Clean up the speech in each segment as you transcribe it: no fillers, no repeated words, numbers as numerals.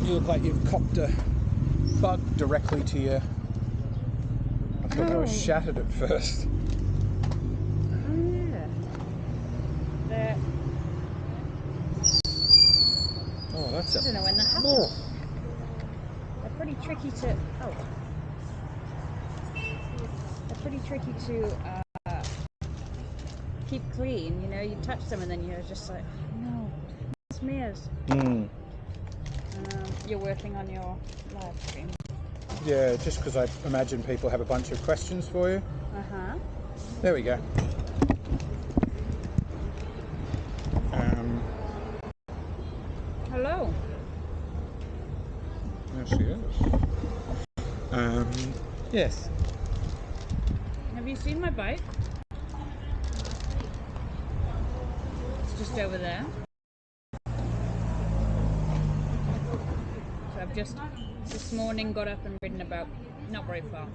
You look like you've copped a bug directly to you. I thought they were shattered at first. Oh yeah. They're... Oh, that's a... I don't know when that happens. They're pretty tricky to... Oh. They're pretty tricky to keep clean, you know. You touch them and then you're just like, no, smears. You're working on your live stream. Yeah, just because I imagine people have a bunch of questions for you. There we go. Hello. There she is. Yes. Have you seen my bike? It's just over there. So I've just this morning got up and ridden about, not very far,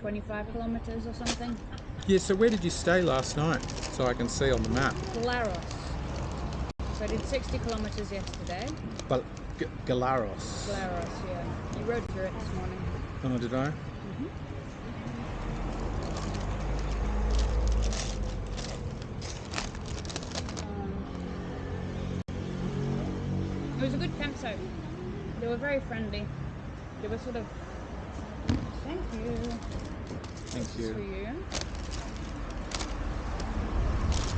25 kilometers or something. Yeah, so where did you stay last night? So I can see on the map. Galaros. So I did 60 kilometers yesterday. But Galaros. Galaros, yeah. You rode through it this morning. Oh, did I? It was a good campsite. They were very friendly. They were sort of... Thank you. Thank you. For you.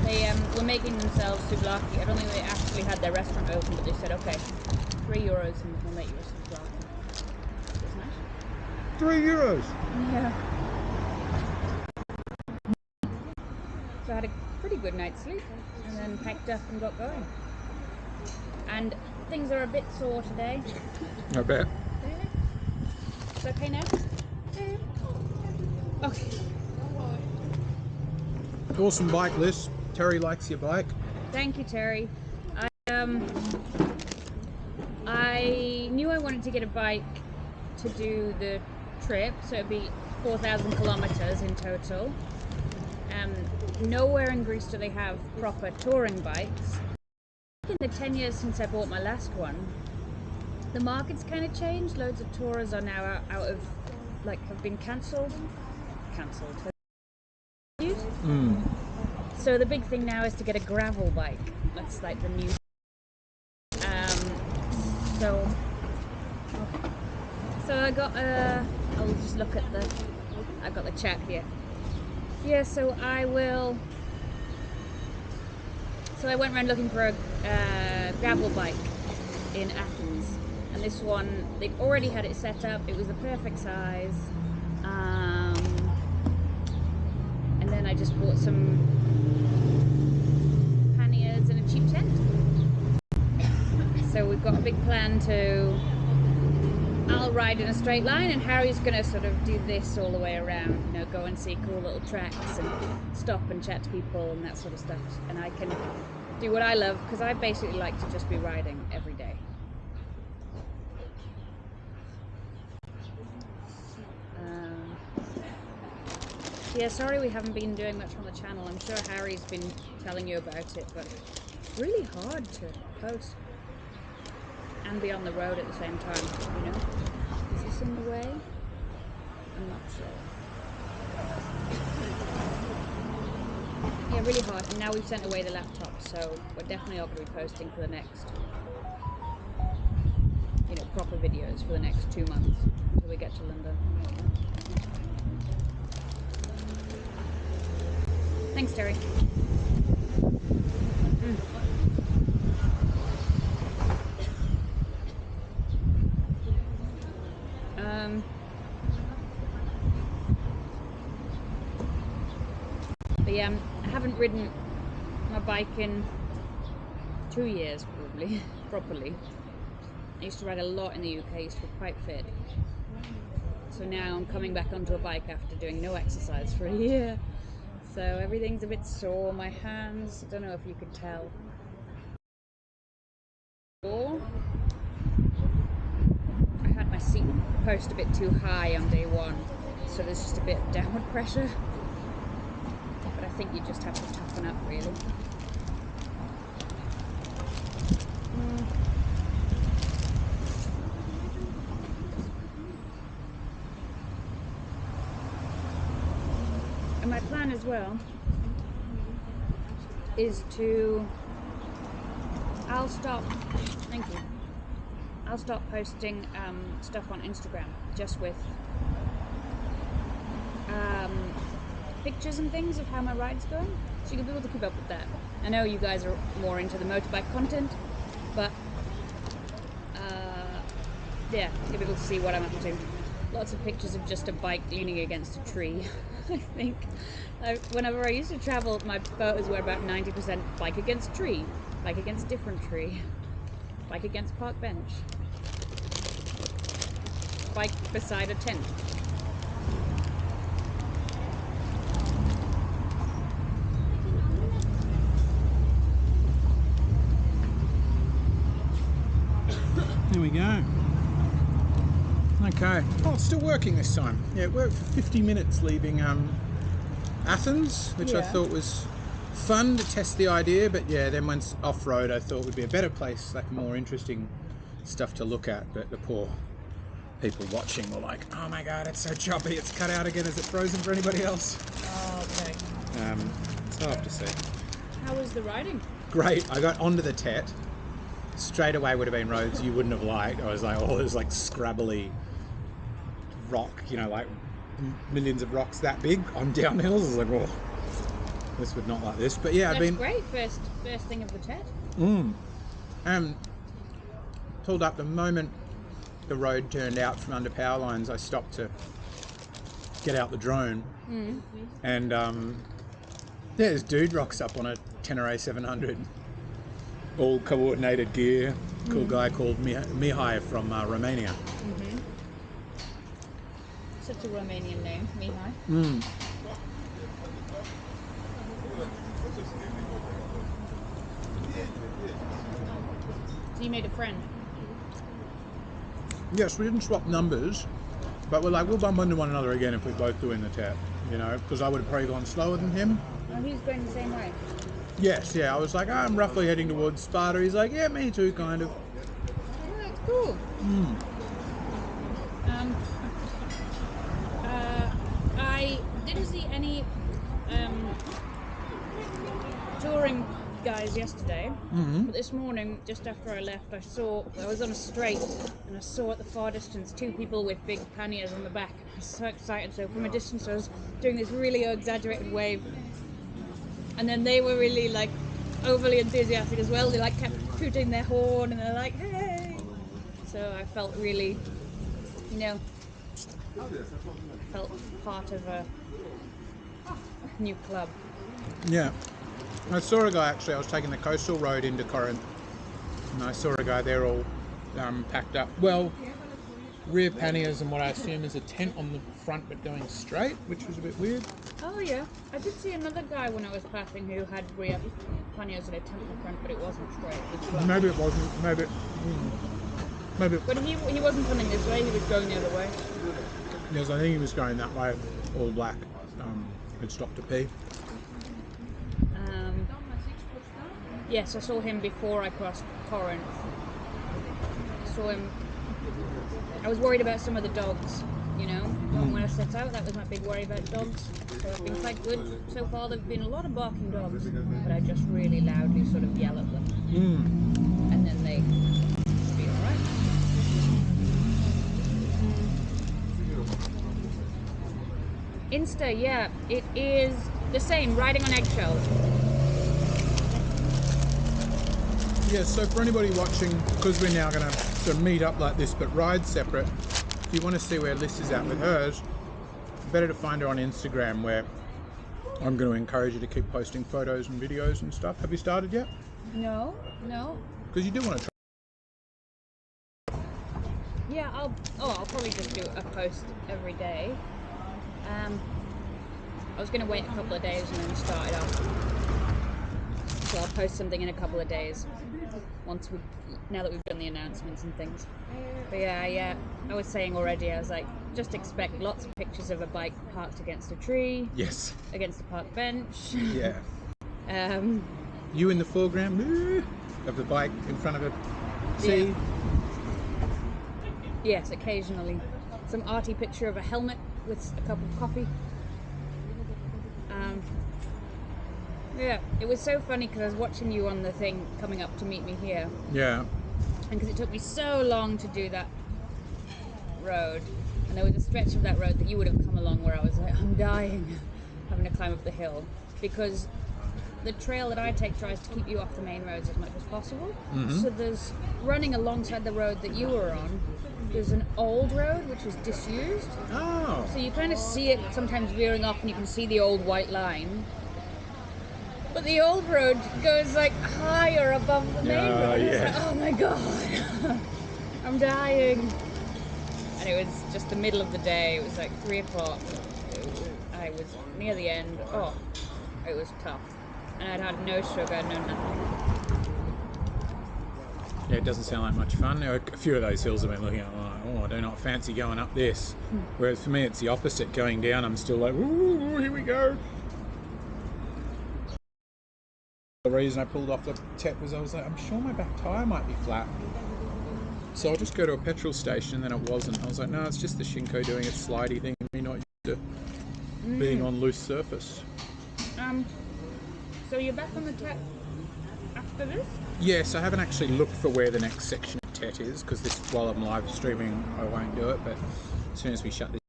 They were making themselves souvlaki. I don't think they actually had their restaurant open, but they said, okay, €3 and we'll make you a souvlaki. It was nice. €3? Yeah. So I had a pretty good night's sleep and then packed up and got going. And things are a bit sore today. I bet. It's okay now? Okay. Awesome bike, Liss. Terry likes your bike. Thank you, Terry. I knew I wanted to get a bike to do the trip, so it'd be 4,000 kilometers in total. Nowhere in Greece do they have proper touring bikes. In the 10 years since I bought my last one, the market's kind of changed. Loads of tours are now out of, like, have been cancelled. So the big thing now is to get a gravel bike. That's like the new. So I got I'll just look at the. I got the chat here. Yeah. So I will. So I went around looking for a gravel bike in Athens, and this one they'd already had it set up. It was the perfect size, and then I just bought some panniers and a cheap tent. So we've got a big plan to. I'll ride in a straight line, and Harry's gonna sort of do this all the way around. You know, go and see cool little tracks and stop and chat to people and that sort of stuff. And I can do what I love because I basically like to just be riding every day. Yeah, sorry we haven't been doing much on the channel. I'm sure Harry's been telling you about it, but it's really hard to post and be on the road at the same time, you know? Is this in the way? I'm not sure. Yeah, really hard. And now we've sent away the laptop, so we're definitely not going to be posting for the next, you know, proper videos for the next 2 months until we get to London. Thanks, Terry. But yeah, I haven't ridden my bike in 2 years probably, properly. I used to ride a lot in the UK, I used to be quite fit. So now I'm coming back onto a bike after doing no exercise for a year. So everything's a bit sore, my hands, I don't know if you can tell. I had my seat post a bit too high on day one, so there's just a bit of downward pressure. But I think you just have to toughen up, really. as well is to... I'll stop posting stuff on Instagram just with pictures and things of how my ride's going, so you'll be able to keep up with that. I know you guys are more into the motorbike content, but yeah, you'll be able to see what I'm up to. Lots of pictures of just a bike leaning against a tree. I think whenever I used to travel, my photos were about 90% bike against tree, bike against different tree, bike against park bench, bike beside a tent. Here we go. Okay. Oh, it's still working this time. Yeah, it worked for 50 minutes leaving Athens, which I thought was fun to test the idea, but yeah, then once off-road I thought would be a better place, like more interesting stuff to look at, but the poor people watching were like, oh my god, it's so choppy, it's cut out again. Is it frozen for anybody else? Oh, okay. So I'll have to see. How was the riding? Great. I got onto the Tet. Straight away would have been roads you wouldn't have liked. I was like, oh, there's like scrabbly rock, you know, like millions of rocks that big on downhills. I was like, oh, this would not like this. But yeah, I've been great. First thing of the Tet. Pulled up the moment the road turned out from under power lines. I stopped to get out the drone, and yeah, this dude rocks up on a Tenere 700, all coordinated gear. Cool guy called Mihai from Romania. Such a Romanian name, Mihai. So you made a friend? Yes, we didn't swap numbers, but we're like, we'll bump into one another again if we're both doing the Tet, you know, because I would have probably gone slower than him. Oh, he's going the same way? Yes, yeah, I was like, I'm roughly heading towards Sparta. He's like, yeah, me too, kind of. Oh, that's cool. I didn't see any touring guys yesterday, but this morning, just after I left, I was on a straight, and I saw at the far distance two people with big panniers on the back. I was so excited, so from a distance I was doing this really exaggerated wave, and then they were really like overly enthusiastic as well. They like kept tooting their horn and they're like, hey! So I felt really, you know, felt part of a new club. Yeah. I saw a guy, actually, I was taking the coastal road into Corinth, and I saw a guy there all packed up. Well, rear panniers and what I assume is a tent on the front but going straight, which was a bit weird. Oh yeah, I did see another guy when I was passing who had rear panniers and a tent in the front, but it wasn't straight. It was flat. Maybe it wasn't, maybe. But he wasn't coming this way, he was going the other way. Yes, I think he was going that way, all black. Had stopped to pee. Yes, I saw him before I crossed Corinth. I was worried about some of the dogs, you know. When I set out, that was my big worry about dogs. So it's been quite good so far. There've been a lot of barking dogs, but I just really loudly sort of yell at them. And then they should be alright. Insta, yeah, it is the same, riding on eggshells. Yeah, so for anybody watching, because we're now going to sort of meet up like this but ride separate, if you want to see where Liss is at with hers, better to find her on Instagram, where I'm going to encourage you to keep posting photos and videos and stuff. Have you started yet? No. Because you do want to try. Yeah, I'll probably just do a post every day. I was going to wait a couple of days and then start it off. So I'll post something in a couple of days now that we've done the announcements and things. But yeah, I was saying already, I was like, just expect lots of pictures of a bike parked against a tree. Yes. Against a park bench. Yeah. You in the foreground of the bike in front of a sea. Yeah. Yes, occasionally. Some arty picture of a helmet with a cup of coffee. Yeah, it was so funny because I was watching you on the thing coming up to meet me here. Yeah. And because it took me so long to do that road, and there was a stretch of that road that you would have come along where I was like, I'm dying, having to climb up the hill, because the trail that I take tries to keep you off the main roads as much as possible. So there's running alongside the road that you were on. There's an old road which is disused. Oh. So you kind of see it sometimes veering off, and you can see the old white line. But the old road goes like higher above the main road. Yeah. Like, oh my god, I'm dying. And it was just the middle of the day. It was like 3 o'clock. I was near the end. Oh, it was tough. And I'd had no sugar, no nothing. Yeah, it doesn't sound like much fun. A few of those hills I've been looking at, I do not fancy going up this. Whereas for me, it's the opposite. Going down, I'm still like, ooh, here we go. The reason I pulled off the Tet was I was like, I'm sure my back tyre might be flat. So I'll just go to a petrol station, and then it wasn't. I was like, no, it's just the Shinko doing its slidey thing, and me not used to being on loose surface. So you're back on the Tet after this? Yes, I haven't actually looked for where the next section of Tet is, because this, while I'm live streaming, I won't do it, but as soon as we shut this,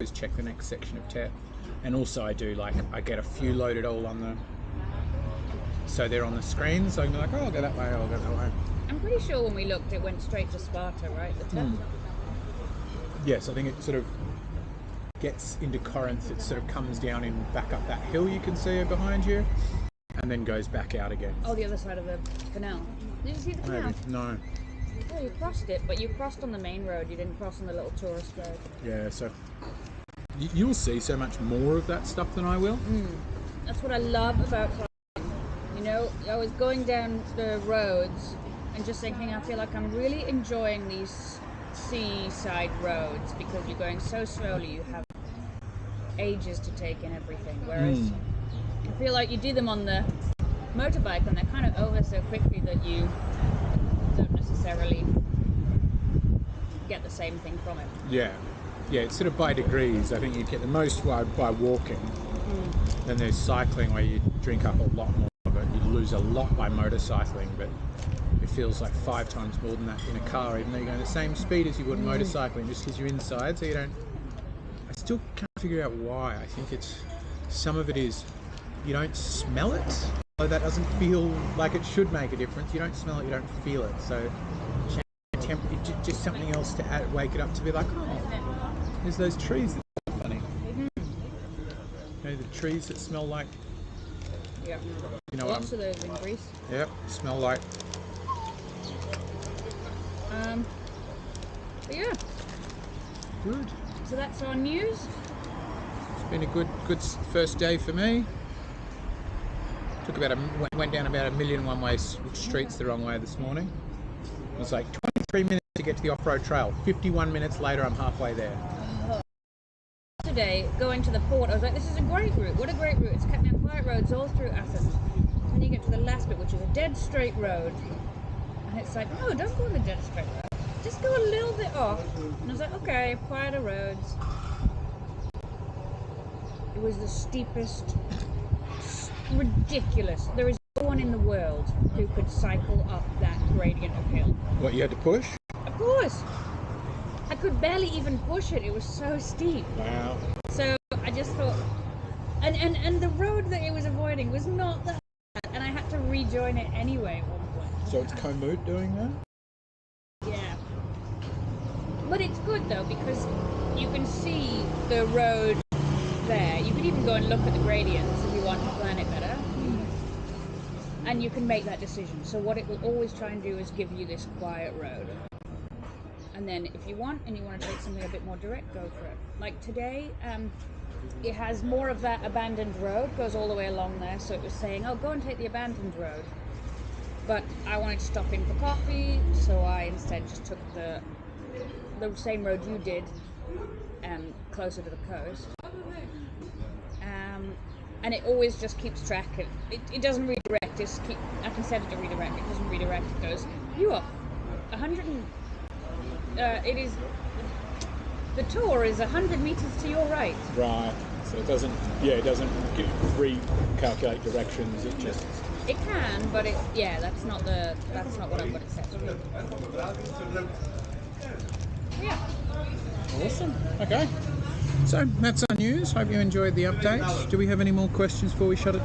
just check the next section of Tet. And also I do, like, I get a few loaded all on the, so they're on the screen, so I can be like, oh, I'll go that way, I'll go that way. I'm pretty sure when we looked it went straight to Sparta, right? The Tet? Yes, I think it sort of gets into Corinth, it sort of comes down and back up that hill you can see behind you, and then goes back out again. Oh, the other side of the canal. Did you see the canal? Maybe. No. Oh, you crossed it, but you crossed on the main road. You didn't cross on the little tourist road. Yeah, so you'll see so much more of that stuff than I will. That's what I love about climbing. You know, I was going down the roads and just thinking, I feel like I'm really enjoying these seaside roads because you're going so slowly, you have ages to take in everything. Whereas I feel like you do them on the motorbike and they're kind of over so quickly that you don't necessarily get the same thing from it. Yeah, it's sort of by degrees. I think you get the most by walking. Then there's cycling where you drink up a lot more of it. You lose a lot by motorcycling, but it feels like 5 times more than that in a car, even though you're going the same speed as you would motorcycling, just because you're inside, so you don't. I still can't figure out why. I think it's some of it is you don't smell it, so that doesn't feel like it should make a difference. You don't smell it, you don't feel it, so just something else to add, wake it up to be like, oh, there's those trees that are funny. You know, the trees that smell like. Yeah. You know, lots of those in Greece. Yep, smell like. But yeah. Good. So that's our news. It's been a good first day for me. Went down about 1 million one-way streets the wrong way this morning. It was like 23 minutes to get to the off-road trail. 51 minutes later, I'm halfway there. Today, going to the port, I was like, this is a great route. What a great route. It's kept down quiet roads all through Athens. And then you get to the last bit, which is a dead straight road. And it's like, no, don't go on the dead straight road. Just go a little bit off. And I was like, okay, quieter roads. It was the steepest, ridiculous. There is no one in the world who could cycle up that gradient of hill. What, you had to push? Of course. I could barely even push it. It was so steep. Wow. So I just thought, and the road that it was avoiding was not that bad, and I had to rejoin it anyway at one point. So it's Komoot doing that? Yeah. But it's good though, because you can see the road there. You could even go and look at the gradients if you want to plan it better. And you can make that decision. So what it will always try and do is give you this quiet road. And then if you want, and you want to take something a bit more direct, go for it. Like today, it has more of that abandoned road, goes all the way along there. So it was saying, oh, go and take the abandoned road. But I wanted to stop in for coffee, so I instead just took the same road you did, closer to the coast. And it always just keeps track. It doesn't redirect. I can set it to redirect. It doesn't redirect. It goes, you are 100 and... it is The tour is 100 meters to your right. Right. So it doesn't recalculate directions. It just. It can, but that's not what I've got it set to. Yeah. Awesome. Okay. So that's our news. Hope you enjoyed the update. Do we have any more questions before we shut it down?